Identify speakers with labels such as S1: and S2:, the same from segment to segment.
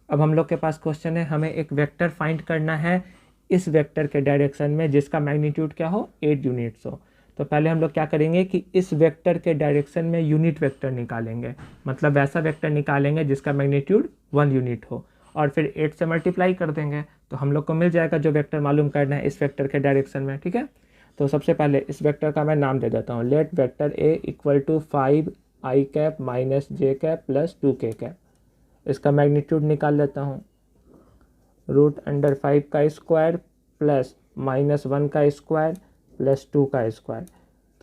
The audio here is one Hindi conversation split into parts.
S1: अब हम लोग के पास क्वेश्चन है, हमें एक वेक्टर फाइंड करना है इस वेक्टर के डायरेक्शन में जिसका मैग्नीट्यूड क्या हो, 8 यूनिट्स हो। तो पहले हम लोग क्या करेंगे कि इस वेक्टर के डायरेक्शन में यूनिट वेक्टर निकालेंगे, मतलब वैसा वेक्टर निकालेंगे जिसका मैग्नीट्यूड 1 यूनिट हो, और फिर 8 से मल्टीप्लाई कर देंगे तो हम लोग को मिल जाएगा जो वेक्टर मालूम करना है इस वेक्टर के डायरेक्शन में। ठीक है, तो सबसे पहले इस वेक्टर का मैं नाम दे देता हूँ, let vector A equal to 5i cap minus J cap plus 2k cap. इसका मैग्नीट्यूड निकाल लेता हूँ, √5 का स्क्वायर प्लस -1 का स्क्वायर प्लस 2 का स्क्वायर,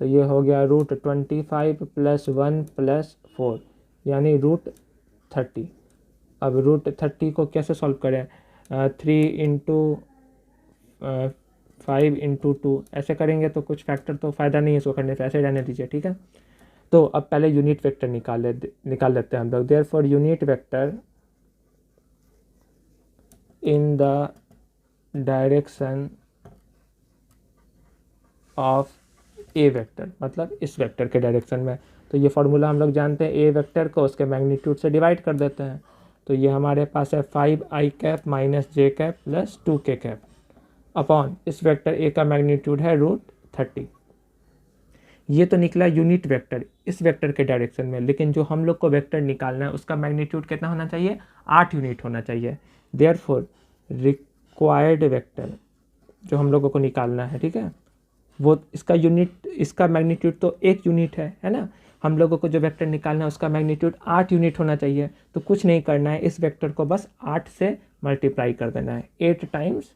S1: तो ये हो गया √25 प्लस 1 प्लस 4 यानी √30। अब √30 को कैसे सॉल्व करें, 3 इंटू 5 इंटू 2 ऐसे करेंगे तो कुछ फैक्टर तो फ़ायदा नहीं है इसको करने से, ऐसे रहने दीजिए। ठीक है, तो अब पहले यूनिट वेक्टर निकाल लेते हैं हम लोग। Therefore unit vector in the direction of A vector, मतलब इस वेक्टर के डायरेक्शन में। तो ये फॉर्मूला हम लोग जानते हैं, ए वेक्टर को उसके मैग्नीट्यूड से डिवाइड कर देते हैं। तो ये हमारे पास है 5i cap minus J cap plus 2k cap upon इस वेक्टर ए का मैग्नीट्यूड है √30। ये तो निकला यूनिट वेक्टर इस वेक्टर के डायरेक्शन में, लेकिन जो हम लोग को वेक्टर निकालना है उसका मैग्नीट्यूड कितना होना चाहिए, 8 यूनिट होना चाहिए। देयरफॉर रिक्वायर्ड वेक्टर जो हम लोगों को निकालना है, ठीक है, वो इसका मैग्नीट्यूड तो 1 यूनिट है ना। हम लोगों को जो वेक्टर निकालना है उसका मैग्नीट्यूड 8 यूनिट होना चाहिए। तो कुछ नहीं करना है, इस वेक्टर को बस 8 से मल्टीप्लाई कर देना है। 8 times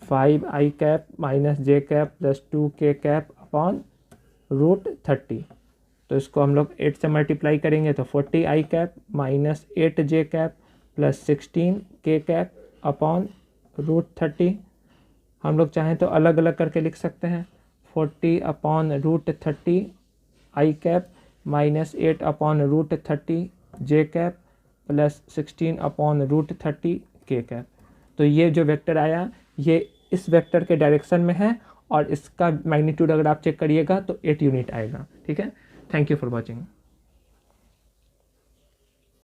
S1: 5i cap minus J cap plus 2k cap upon √30। तो इसको हम लोग 8 से मल्टीप्लाई करेंगे तो 40i cap minus 8j cap plus 16k cap upon √30। हम लोग चाहें तो अलग अलग करके लिख सकते हैं, 40 upon √30 i cap minus 8 upon √30 j cap plus 16 upon √30 k cap. तो ये जो वेक्टर आया ये इस वेक्टर के डायरेक्शन में है और इसका मैग्नीट्यूड अगर आप चेक करिएगा तो 8 यूनिट आएगा। ठीक है, थैंक यू फॉर वॉचिंग।